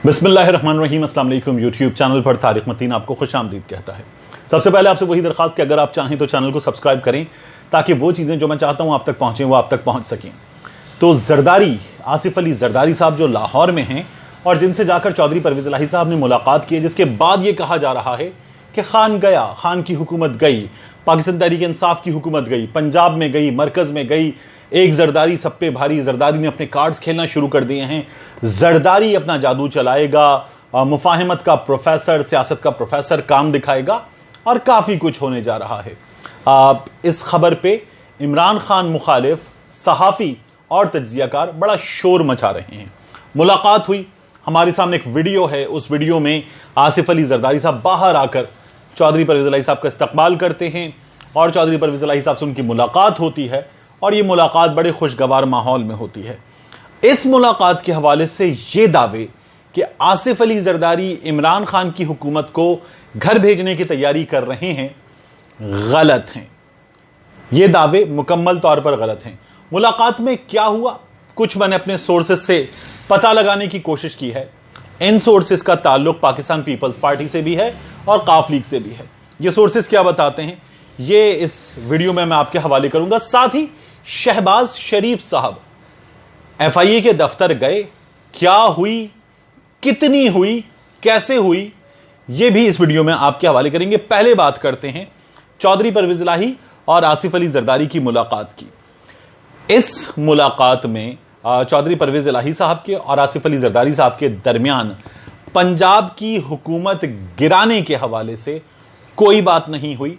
बिस्मिल्लाहिर्रहमानिर्रहीम। अस्सलाम वालेकुम। यूट्यूब चैनल पर तारिक मतीन आपको खुशामदीद कहता है। सबसे पहले आपसे वही दरखास्त कि अगर आप चाहें तो चैनल को सब्सक्राइब करें ताकि वो चीज़ें जो मैं चाहता हूँ आप तक पहुँचें वो आप तक पहुँच सकें। तो जरदारी, आसिफ अली जरदारी साहब जो लाहौर में हैं और जिनसे जाकर चौधरी परवेज़ इलाही साहब ने मुलाकात की है, जिसके बाद ये कहा जा रहा है कि खान गया, खान की हुकूमत गई, पाकिस्तान तहरीक इंसाफ की हुकूमत गई, पंजाब में गई, मरकज़ में गई, एक जरदारी सब पे भारी। जरदारी ने अपने कार्ड्स खेलना शुरू कर दिए हैं। जरदारी अपना जादू चलाएगा, मुफाहमत का प्रोफेसर, सियासत का प्रोफेसर काम दिखाएगा और काफ़ी कुछ होने जा रहा है। इस खबर पे इमरान खान मुखालिफ सहाफ़ी और तज्जियाकार बड़ा शोर मचा रहे हैं। मुलाकात हुई, हमारे सामने एक वीडियो है, उस वीडियो में आसिफ अली जरदारी साहब बाहर आकर चौधरी परवेज़ इलाही साहब का इस्तकबाल करते हैं और चौधरी परवेज़ इलाही साहब से उनकी मुलाकात होती है और ये मुलाकात बड़े खुशगवार माहौल में होती है। इस मुलाकात के हवाले से ये दावे कि आसिफ अली जरदारी इमरान खान की हुकूमत को घर भेजने की तैयारी कर रहे हैं, गलत हैं। ये दावे मुकम्मल तौर पर गलत हैं। मुलाकात में क्या हुआ, कुछ मैंने अपने सोर्सेस से पता लगाने की कोशिश की है। इन सोर्सेस का ताल्लुक पाकिस्तान पीपल्स पार्टी से भी है और काफ लीग से भी है। ये सोर्सेस क्या बताते हैं ये इस वीडियो में मैं आपके हवाले करूंगा। साथ ही शहबाज शरीफ साहब FIA के दफ्तर गए, क्या हुई, कितनी हुई, कैसे हुई, ये भी इस वीडियो में आपके हवाले करेंगे। पहले बात करते हैं चौधरी परवेज़ इलाही और आसिफ अली जरदारी की मुलाकात की। इस मुलाकात में चौधरी परवेज़ इलाही साहब के और आसिफ अली जरदारी साहब के दरमियान पंजाब की हुकूमत गिराने के हवाले से कोई बात नहीं हुई।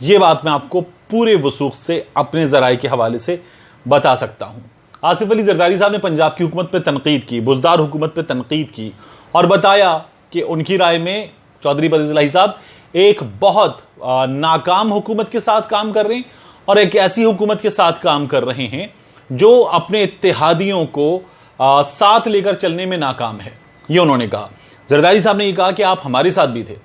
ये बात मैं आपको पूरे वसूख से अपने ज़राए के हवाले से बता सकता हूं। आसिफ अली जरदारी साहब ने पंजाब की हुकूमत पर तनकीद की, बुज़दार हुकूमत पर तनकीद की और बताया कि उनकी राय में चौधरी परवेज़ इलाही साहब एक बहुत नाकाम हुकूमत के साथ काम कर रहे हैं और एक ऐसी हुकूमत के साथ काम कर रहे हैं जो अपने इत्तेहादियों को साथ लेकर चलने में नाकाम है। ये उन्होंने कहा। जरदारी साहब ने यह कहा कि आप हमारे साथ भी थे।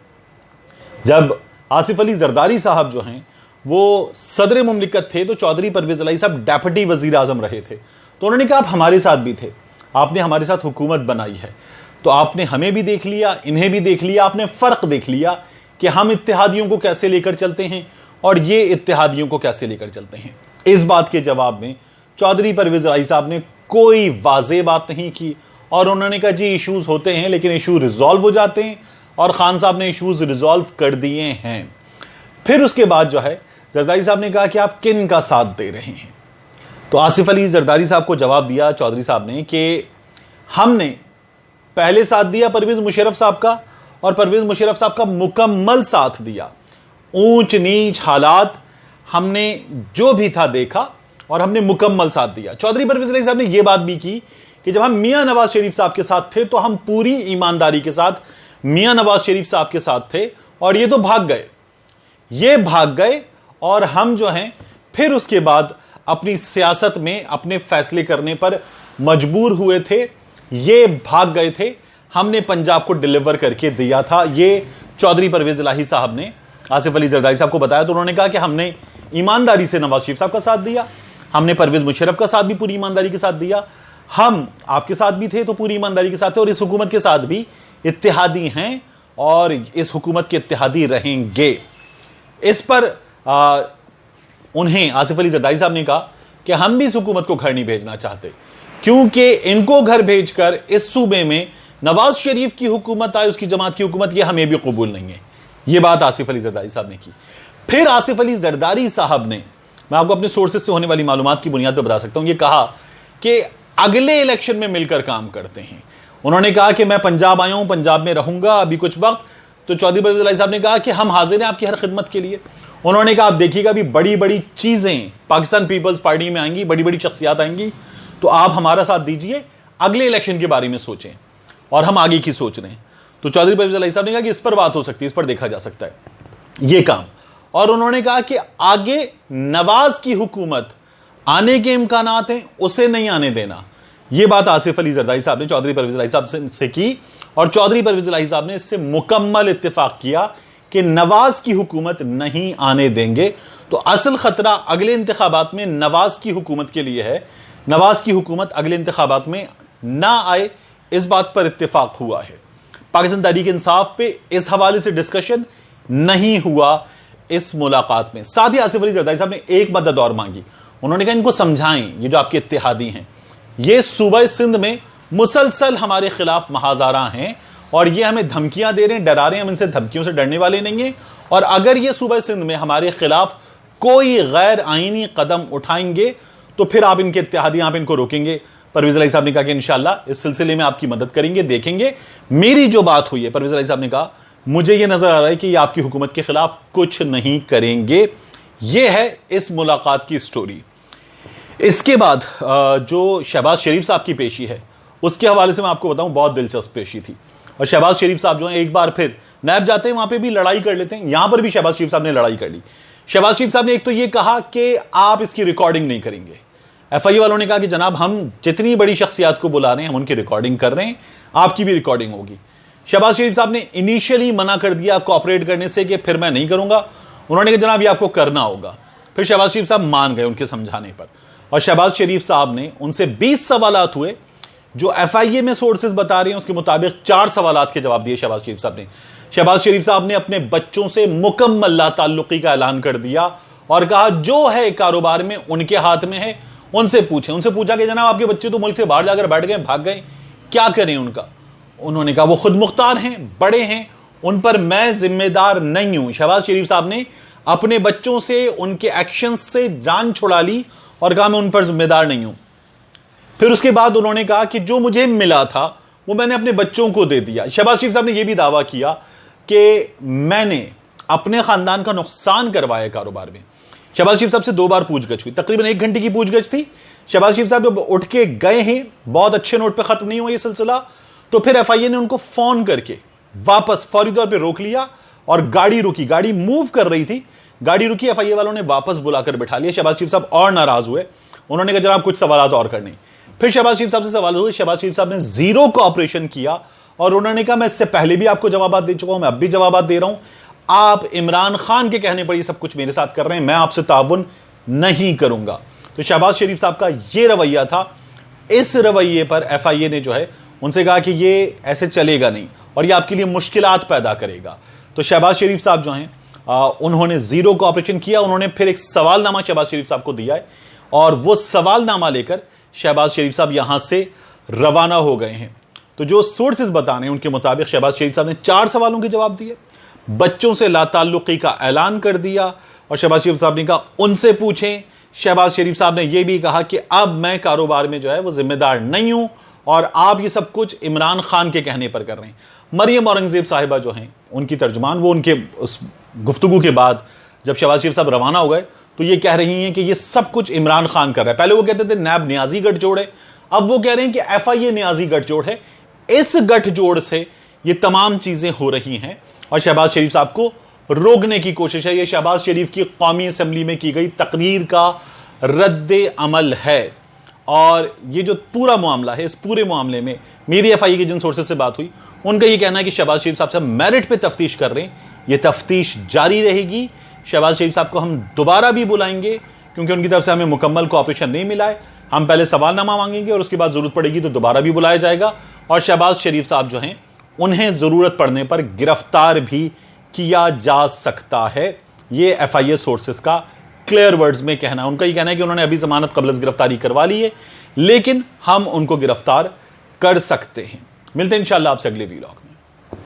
जब आसिफ अली जरदारी साहब जो हैं वो सदर मुमलिकत थे तो चौधरी परवेज़ इलाही साहब डेप्यूटी वजीर आजम रहे थे। तो उन्होंने कहा आप हमारे साथ भी थे, आपने हमारे साथ हुकूमत बनाई है, तो आपने हमें भी देख लिया, इन्हें भी देख लिया, आपने फ़र्क देख लिया कि हम इत्तेहादियों को कैसे लेकर चलते हैं और ये इत्तेहादियों को कैसे लेकर चलते हैं। इस बात के जवाब में चौधरी परवेज़ इलाही साहब ने कोई वाज़ेह बात नहीं की और उन्होंने कहा जी इशूज़ होते हैं लेकिन इशू रिजॉल्व हो जाते हैं और खान साहब ने इशूज़ रिजॉल्व कर दिए हैं। फिर उसके बाद जो है जरदारी साहब ने कहा कि आप किन का साथ दे रहे हैं। तो आसिफ अली जरदारी साहब को जवाब दिया चौधरी साहब ने कि हमने पहले साथ दिया परवेज़ मुशर्रफ साहब का और परवेज़ मुशर्रफ साहब का मुकम्मल साथ दिया। ऊंच नीच हालात हमने जो भी था देखा और हमने मुकम्मल साथ दिया। चौधरी परवेज़ इलाही साहब ने यह बात भी की कि जब हम मियां नवाज शरीफ साहब के साथ थे तो हम पूरी ईमानदारी के साथ मियां नवाज शरीफ साहब के साथ थे और ये तो भाग गए, ये भाग गए और हम जो हैं फिर उसके बाद अपनी सियासत में अपने फैसले करने पर मजबूर हुए थे, ये भाग गए थे, हमने पंजाब को डिलीवर करके दिया था। ये चौधरी परवेज़ इलाही साहब ने आसिफ अली जरदारी साहब को बताया। तो उन्होंने कहा कि हमने ईमानदारी से नवाज शरीफ साहब का साथ दिया, हमने परवेज़ मुशर्रफ का साथ भी पूरी ईमानदारी के साथ दिया, हम आपके साथ भी थे तो पूरी ईमानदारी के साथ थे और इस हुकूमत के साथ भी इत्तेहादी हैं और इस हुकूमत के इत्तेहादी रहेंगे। इस पर उन्हें आसिफ अली जरदारी साहब ने कहा कि हम भी इस हुकूमत को घर नहीं भेजना चाहते क्योंकि इनको घर भेजकर इस सूबे में नवाज शरीफ की हुकूमत आए, उसकी जमात की हुकूमत, यह हमें भी कबूल नहीं है। यह बात आसिफ अली जरदारी साहब ने की। फिर आसिफ अली जरदारी साहब ने, मैं आपको अपने सोर्सेस से होने वाली मालूमात की बुनियाद पर बता सकता हूं, यह कहा कि अगले इलेक्शन में मिलकर काम करते हैं। उन्होंने कहा कि मैं पंजाब आया हूं, पंजाब में रहूंगा अभी कुछ वक्त। तो चौधरी परवेज़ इलाही साहब ने कहा कि हम हाजिर हैं आपकी हर खिदमत के लिए। उन्होंने कहा आप देखिएगा अभी बड़ी बड़ी चीजें पाकिस्तान पीपल्स पार्टी में आएंगी, बड़ी बड़ी शख्सियात आएंगी, तो आप हमारा साथ दीजिए, अगले इलेक्शन के बारे में सोचें और हम आगे की सोच रहे हैं। तो चौधरी परवेज़ इलाही साहब ने कहा कि इस पर बात हो सकती है, इस पर देखा जा सकता है ये काम। और उन्होंने कहा कि आगे नवाज की हुकूमत आने के इम्कानात हैं, उसे नहीं आने देना। यह बात आसिफ अली जरदारी साहब ने चौधरी परवेज़ इलाही साहब से की और चौधरी परवेज़ इलाही साहब ने इससे मुकम्मल इत्तेफाक किया कि नवाज की हुकूमत नहीं आने देंगे। तो असल खतरा अगले इंतखाबात में नवाज की हुकूमत के लिए है। नवाज की हुकूमत अगले इंतखाबात में ना आए, इस बात पर इत्तेफाक हुआ है। पाकिस्तान तहरीक इंसाफ पे इस हवाले से डिस्कशन नहीं हुआ इस मुलाकात में। साथ ही आसिफ अली जरदारी साहब ने एक मदद और मांगी। उन्होंने कहा इनको समझाएं, ये जो आपके इत्तेहादी हैं ये सूबा सिंध में मुसलसल हमारे खिलाफ महाजारा हैं और ये हमें धमकियां दे रहे हैं, डरा रहे हैं। हम इनसे धमकियों से डरने वाले नहीं हैं और अगर ये सूबा सिंध में हमारे खिलाफ कोई गैर आईनी कदम उठाएंगे तो फिर आप इनके इत्तेहादी आप इनको रोकेंगे। परवेज इलाही साहब ने कहा कि इंशाअल्लाह इस सिलसिले में आपकी मदद करेंगे, देखेंगे। मेरी जो बात हुई है, परवेज इलाही साहब ने कहा मुझे यह नजर आ रहा है कि ये आपकी हुकूमत के खिलाफ कुछ नहीं करेंगे। यह है इस मुलाकात की स्टोरी। इसके बाद जो शहबाज शरीफ साहब की पेशी है उसके हवाले से मैं आपको बताऊं, बहुत दिलचस्प पेशी थी। और शहबाज शरीफ साहब जो है एक बार फिर नैब जाते हैं, वहां पे भी लड़ाई कर लेते हैं। यहां पर भी शहबाज शरीफ साहब ने लड़ाई कर ली। शहबाज शरीफ साहब ने एक तो ये कहा कि आप इसकी रिकॉर्डिंग नहीं करेंगे। एफआईए वालों ने कहा कि जनाब हम जितनी बड़ी शख्सियात को बुला रहे हैं हम उनकी रिकॉर्डिंग कर रहे हैं, आपकी भी रिकॉर्डिंग होगी। शहबाज शरीफ साहब ने इनिशियली मना कर दिया कोऑपरेट करने से कि फिर मैं नहीं करूंगा। उन्होंने कहा जनाब ये आपको करना होगा। फिर शहबाज शरीफ साहब मान गए उनके समझाने पर और शहबाज शरीफ साहब ने उनसे 20 सवालात हुए जो एफआईए में सोर्सेज बता रहे हैं उसके मुताबिक 4 सवालात के जवाब दिए शहबाज शरीफ साहब ने। शहबाज शरीफ साहब ने अपने बच्चों से मुकम्मल लाताल्लुकी का ऐलान कर दिया और कहा जो है कारोबार में उनके हाथ में है, उनसे पूछें। उनसे पूछा कि जनाब आपके बच्चे तो मुल्क से बाहर जाकर बैठ गए, भाग गए, क्या करें उनका? उन्होंने कहा वो खुद मुख्तार हैं, बड़े हैं, उन पर मैं जिम्मेदार नहीं हूं। शहबाज शरीफ साहब ने अपने बच्चों से उनके एक्शंस से जान छुड़ा ली और कहा मैं उन पर जिम्मेदार नहीं हूं। फिर उसके बाद उन्होंने कहा कि जो मुझे मिला था वो मैंने अपने बच्चों को दे दिया। शहबाज शरीफ साहब ने यह भी दावा किया कि मैंने अपने खानदान का नुकसान करवाया कारोबार में। शहबाज शरीफ साहब से 2 बार पूछगछ हुई, तकरीबन 1 घंटे की पूछगछ थी। शहबाज शरीफ साहब जब उठ के गए हैं, बहुत अच्छे नोट पे खत्म नहीं हुआ ये सिलसिला, तो फिर एफआईए ने उनको फोन करके वापस फौरी तौर पे रोक लिया और गाड़ी रुकी। गाड़ी मूव कर रही थी, गाड़ी रुकी, एफआईए वालों ने वापस बुलाकर बिठा लिया। शहबाज शरीफ साहब और नाराज हुए। उन्होंने कहा जनाब कुछ सवाल और करने। फिर शहबाज शरीफ साहब से सवाल हुए। शहबाज शरीफ साहब ने जीरो कोऑपरेशन किया और उन्होंने कहा मैं इससे पहले भी आपको जवाब दे चुका हूं, मैं अब भी जवाब दे रहा हूं। आप इमरान खान के कहने पर ये सब कुछ मेरे साथ कर रहे हैं, मैं आपसे ताउन नहीं करूंगा। तो शहबाज शरीफ साहब का ये रवैया था। इस रवैये पर एफआईए ने जो है उनसे कहा कि ये ऐसे चलेगा नहीं और ये आपके लिए मुश्किलात पैदा करेगा। तो शहबाज शरीफ साहब जो हैं उन्होंने जीरो कोऑपरेशन किया। उन्होंने फिर एक सवालनामा शहबाज शरीफ साहब को दिया है और वो सवालनामा लेकर शहबाज शरीफ साहब यहां से रवाना हो गए हैं। तो जो सोर्सेज बता रहे हैं उनके मुताबिक शहबाज शरीफ साहब ने 4 सवालों के जवाब दिए, बच्चों से लाताल्लुकी का ऐलान कर दिया और शहबाज शरीफ साहब ने कहा उनसे पूछें। शहबाज शरीफ साहब ने यह भी कहा कि अब मैं कारोबार में जो है वो जिम्मेदार नहीं हूं और आप ये सब कुछ इमरान खान के कहने पर कर रहे हैं। मरियम औरंगजेब साहिबा जो हैं उनकी तर्जुमान, वो उनके उस गुफ्तगू के बाद जब शहबाज शरीफ साहब रवाना हो गए तो ये कह रही हैं कि ये सब कुछ इमरान खान कर रहा है। पहले वो कहते थे नैब न्याजी गठजोड़ है, अब वो कह रहे हैं कि एफआईए न्याजी गठजोड़ है। इस गठजोड़ से ये तमाम चीजें हो रही हैं और शहबाज शरीफ साहब को रोकने की कोशिश है। ये शहबाज शरीफ की कौमी असम्बली में की गई तकरीर का रद्द अमल है। और ये जो पूरा मामला है, इस पूरे मामले में मेरी एफआईए की जिन सोर्सेज से बात हुई उनका ये कहना है कि शहबाज शरीफ साहब से मेरिट पे तफ्तीश कर रहे हैं। ये तफ्तीश जारी रहेगी। शहबाज शरीफ साहब को हम दोबारा भी बुलाएंगे क्योंकि उनकी तरफ से हमें मुकम्मल कोऑपरेशन नहीं मिला है। हम पहले सवालनामा मांगेंगे और उसके बाद जरूरत पड़ेगी तो दोबारा भी बुलाया जाएगा और शहबाज शरीफ साहब जो हैं उन्हें जरूरत पड़ने पर गिरफ्तार भी किया जा सकता है। ये एफआईए सोर्सेस का क्लियर वर्ड्स में कहना है। उनका ये कहना है कि उन्होंने अभी जमानत कबल गिरफ्तारी करवा ली है लेकिन हम उनको गिरफ्तार कर सकते हैं। मिलते हैं इंशाअल्लाह आपसे अगले वीडियो में।